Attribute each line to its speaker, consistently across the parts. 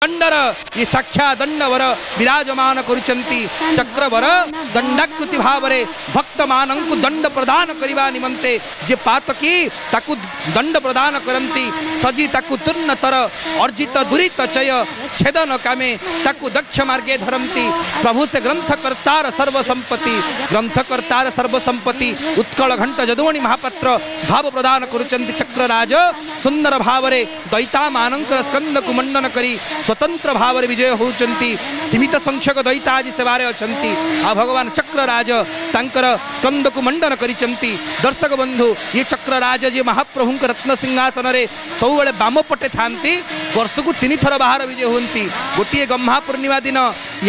Speaker 1: दंडर ये साक्षा दंडवर विराजमान करुचंती चक्रवर दंडाकृति भाव रे भक्त मानंकु दंड प्रदान करिबा निमंते जे पातकी ताकु दंड प्रदान करंती सजी ताकु तुन्नतर अर्जित दुरित चय छेदन कामे ताकु दक्ष मार्गे धरंती प्रभु से ग्रंथकर्तार सर्वसंपत्ति ग्रंथकर्तार सर्वसंपत्ति उत्कल घंट जदुमणि महापात्र भाव प्रदान करुचंती चक्रराज सुंदर भाव रे दैता मानंकर स्कंद को मंडन करी स्वतंत्र भाव रे विजय होचंती सीमित संख्यक दैता आज सेवारे अछंती आ भगवान चक्रराज तांकर स्कंद को मंडन करिचंती दर्शक बंधु ये चक्रराज जे महाप्रभु रत्न सिंहासन रे सबुबले बाम पटे थांती वर्ष को 3 थर बाहर विजय होती गोटे गम्हा पूर्णिमा दिन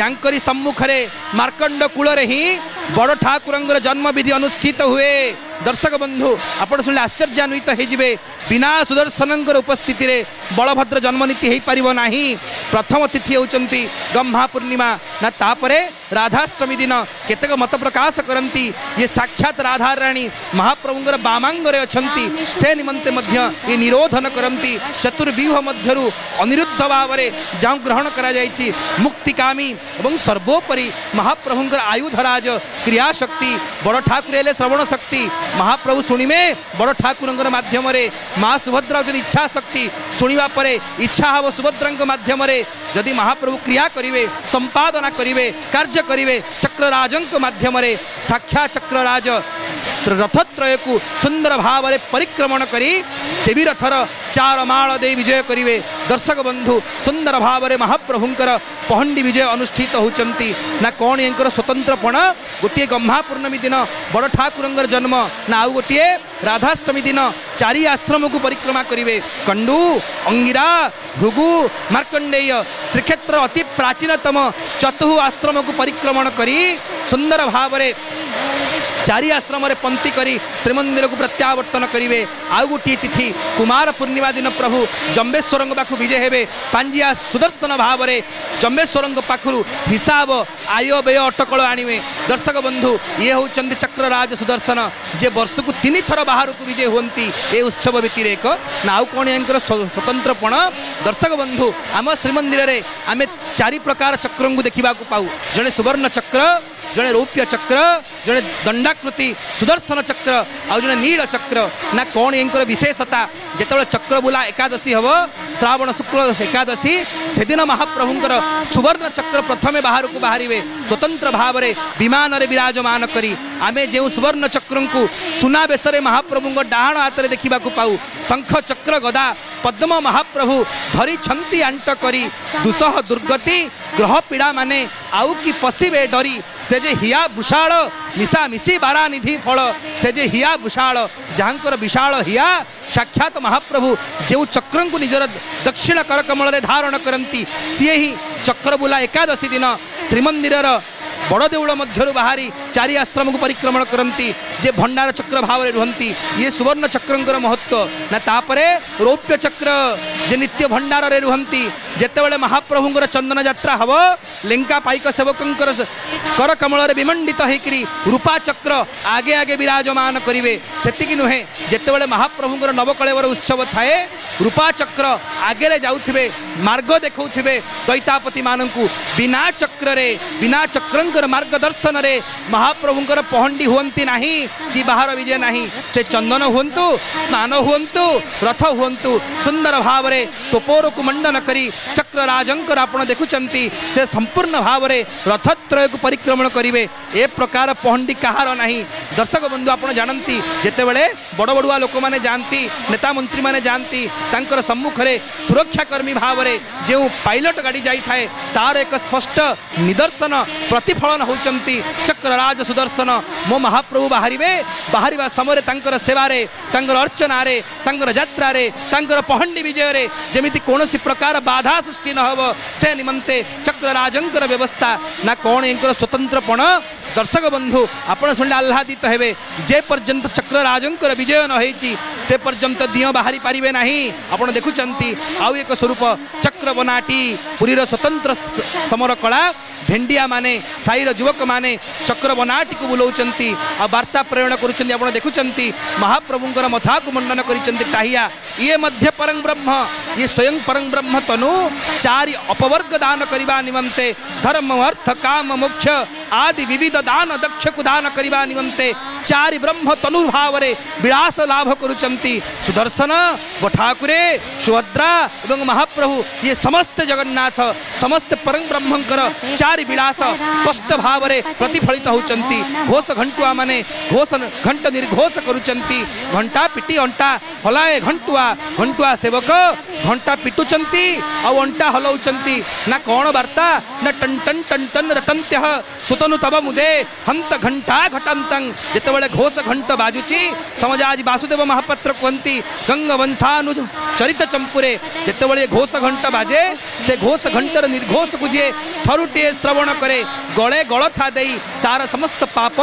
Speaker 1: यांकरी सम्मुख रे मार्कंड कूल रे ही बड़ ठाकुरंगर जन्म विधि अनुष्ठित हुए दर्शक बंधु आपण सुनले आश्चर्यान्वित हेजिबे बिना सुदर्शनंकर उपस्थिति रे बलभद्र जन्मनीति हेई परिबो नाही प्रथम तिथि होचंती गम्हा पूर्णिमा ना तापरे राधाष्टमी दिन केतक मत प्रकाश करंती ये साक्षात राधा रानी महाप्रभुंकर बामांगरे अछंती से निमंते मध्य ये निरोधन करंती चतुर्व्यूह मध्यरु अनिरुद्ध भावरे जाउ ग्रहण करा जायछि मुक्तिकामी एवं सर्वोपरि महाप्रभुंकर आयुधराज क्रिया शक्ति बड़ ठाकुर हेले श्रवण शक्ति महाप्रभु शुणिमे बड़ ठाकुरंकर माध्यम रे माँ सुभद्रा इच्छा शक्ति शुणिबा परे इच्छा हब सुभद्रा माध्यम रे जदि महाप्रभु क्रिया करिवे संपादना करिवे कार्य करिवे चक्रराजंक माध्यम रे साक्षात चक्रराज रथत्रय को सुंदर भाव रे परिक्रमण करी देवी रथर 4 माळ दे विजय करिवे दर्शक बंधु सुंदर भाव रे महाप्रभुंकर पहंडी विजय अनुष्ठित होचंती ना कौन यांकर स्वतंत्रपण गोटे गम्हा पूर्णमी दिन बड़ ठाकुरंगर जन्म ना आउ गोटे राधाष्टमी दिन 4 आश्रम को परिक्रमा करिवे कंडू अंगिरा भृगु मार्कंडेय श्रीक्षेत्र अति प्राचीनतम चतुः आश्रम को परिक्रमण करी सुंदर भाव रे 4 आश्रम रे पंक्ति करी श्रीमंदिर को प्रत्यावर्तन करिवे आउ गोटे तिथि कुमार पूर्णिमा दिन प्रभु जम्बेश्वर पाखु विजय हेबे पांजिया सुदर्शन भाव रे जम्बेश्वर पाखु हिसाब आय व्यय अटकल आनिवे दर्शक बंधु ये होचंदी चक्रराज सुदर्शन जे वर्ष को 3 थर बाहर को विजय होती ए उत्सव व्यतिरेक ना कौन यांकर स्वतंत्रपण दर्शक बंधु आम श्रीमंदिर रे आमे 4 प्रकार चक्र को देखा पाऊ जड़े सुवर्ण चक्र जड़े रौप्य चक्र जड़े दंडाकृति सुदर्शन चक्र आउ जड़े नील चक्र ना कौन यांकर विशेषता जेतबे चक्र बुला एकादशी हम श्रावण शुक्ल एकादशी से दिन महाप्रभुंकर सुवर्ण चक्र प्रथमे बाहर को बाहरिवे स्वतंत्र भाव रे विमान रे विराजमान करी आमे जे सुवर्ण चक्र को सुना बेसरे महाप्रभुंक डाहाण हाथ रे देखा पाऊ शंख चक्र गदा पद्म महाप्रभु धरी छंती आंट करी दुसह दुर्गति ग्रह पीड़ा माने आउ की पशिबे डरी से जे हिया विशाल मिशा मिशी बारा निधि फल से जे हिया विशाल जहाँकर विशाल हिया साक्षात महाप्रभु जो चक्र को निजर दक्षिण कर कमल रे धारण करती सी ही चक्रबुला एकादशी दिन श्रीमंदिर बड़ देउल मध्यरु बाहरी 4 आश्रम को परिक्रमण करती जे भंडार चक्र भाव रे रुहंती ये सुवर्ण चक्रंकर महत्व ना तापरे रौप्य चक्र जे नित्य भंडार रे रुहंती जेतेबेले महाप्रभुंकर चंदन यात्रा हब लेंका पाइक सेवकंकर कर कमल रे विमंडित हेकरी रूपा चक्र आगे आगे विराजमान करिवे सेतिकी नुहे जेतेबेले महाप्रभुंकर नवकलेवर उत्सव थाए रूपा चक्र आगे रे जाउथिबे मार्ग देखौथिबे दैतापति मानंकु बिना चक्र रे बिना चक्रंकर मार्गदर्शन रे महाप्रभुंकर पहंडी हुंती नाही कि बाहर विजय नाही से चंदन हुंतु स्नान हुंतु रथ हुंतु सुंदर भाव रे तोपोर को मंडन करी चक्रराजंकर आपण देखुचंती से संपूर्ण भाव रे रथत्रय को परिक्रमण करिवे ए प्रकार पहंडी कहार नाही दर्शक बंधु आपण जानती जेतेबेले बड़ बड़ुआ लोक माने जानती नेता मंत्री माने जानती तांकर सम्मुख रे सुरक्षाकर्मी भाव रे जे पायलट गाड़ी जाई थाए तार एक स्पष्ट निदर्शन प्रतिफलन होचंती चक्रराज सुदर्शन मो महाप्रभु बाहरिबा समय तांकर सेवा रे तांकर अर्चना रे तांकर यात्रा रे तांकर पहंडी विजय रे जेमिति कोनोसी प्रकार बाधा सृष्टि न हब से निमंते चक्रराजंकर व्यवस्था ना कौन यांकर स्वतंत्रपण दर्शक बंधु आपण शुणिले आह्लादित हेबे जे पर्यंत चक्रराजंकर विजय न होईची से पर्यंत दियो बाहरी पारिबे नाही। आपण देखुचंती आउ एक स्वरूप चक्र बनाटी पुरीर स्वतंत्र समर कला भेंडिया माने साईर युवक माने चक्र बनाटी को बुलाउचंती आ वार्ता प्रेरण करुचंती। आपण देखुचंती महाप्रभुंकर मथा को मंडन करिचंती टाहिया ये मध्य परं ब्रह्म ये स्वयं परं ब्रह्म तनु चारि अपवर्ग दान करिबा निमंते धर्म अर्थ काम मोक्ष आदि विविध दान दक्ष को दान करिबा निमंते चारि ब्रह्म तनुर्भाव रे विलास लाभ करुचंती। सुदर्शन ठाकुरे सुभद्रा एवं महाप्रभु ये समस्त जगन्नाथ समस्त परं ब्रह्मंकर चारि विलास स्पष्ट भाव रे प्रतिफलित होचंती। घोष घंटुआ माने घोष घंट निर्घोष करुचंती। घंटा पिटी अंटा हलाए घंटुआ सेवक घंटा पिटुचंती और अंटा हलाउचंती ना कौन वार्ता ना ton ton ton ton रटंत्य Sutanu तब मुदे हंत घंटा घटंतं जेतेबेले घोष घंट बाजुची समझ आज वासुदेव महापात्र कहती गंग वंशानुज चरित चंपुरे जेतेबेले घोष घंट बाजे से घोष घंटर निर्घोष को जे थरुटे श्रवण करे गले गलथा देई तार समस्त पाप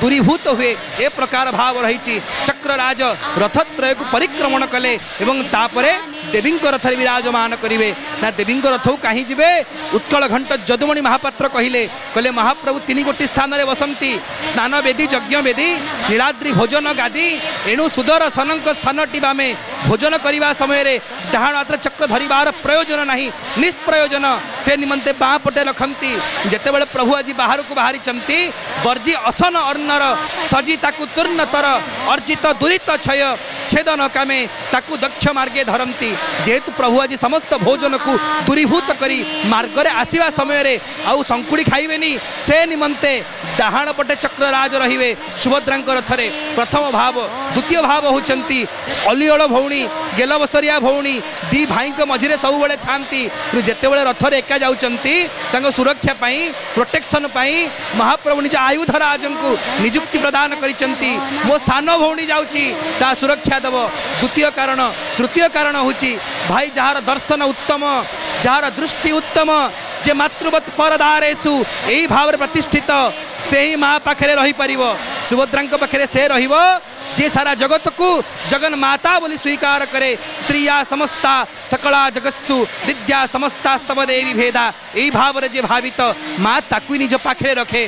Speaker 1: दूरीभूत हुए ए प्रकार भाव रही। चक्रराज रथत्रय को परिक्रमण कले एवं तापरे देवी रथ विराजमान करेंगे ना देवी रथ कहीं जीवे उत्कल घंट जदुमणि महापात्र कहले महाप्रभु तीन गोटी स्थान में बसंती स्नान वेदी यज्ञ वेदी नीलाद्री भोजन गादी एणु सुदर्शन स्थान टीबामे भोजन करने समय डाहाण हाथ चक्र धरिबार प्रयोजन नहीं निष्प्रयोजन से निमंते बाँ पटे रखती जितेबाला प्रभु आज बाहर को बाहरी वर्जी असन अर्णर सजी ताकू तूर्णतर अर्जित दुरीत क्षय छेदन कामे ताकू दक्ष मार्गे धरती जेहेतु प्रभु आज समस्त भोजन को दूरीभूत करी मार्गरे आसीबा समय रे आउ संकुड़ी खाइबेनी से निमंते डाहाण पटे चक्रराज रहिबे सुभद्रांक रथरे प्रथम भाव द्वितीय भाव होचंती अलिअल भौणी गेलबसरिया भौणी दी भाई मझिरे सब बड़े थांती जेतेबेले रथरे एका जाउचंती तांको सुरक्षा पाई प्रोटेक्शन पाई महाप्रभु निज आयुध राज को नियुक्ति प्रदान करिचंती मो सान भौणी जाउची ता सुरक्षा देव द्वितीय कारण। तृतीय कारण होची भाई जार दर्शन उत्तम जार दृष्टि उत्तम जे मातृवत परदारेषु यही भाव प्रतिष्ठित से ही माँ पाखे रही पारिबो सुभद्रांक पाखे से रहिबो जे सारा जगत को जगन माता बोली स्वीकार करे स्त्रिया समस्ता सकला जगत्सु विद्या समस्ता स्तव देवी भेदा यही भाव जे भावित माँ ताकू निज पाखे रखे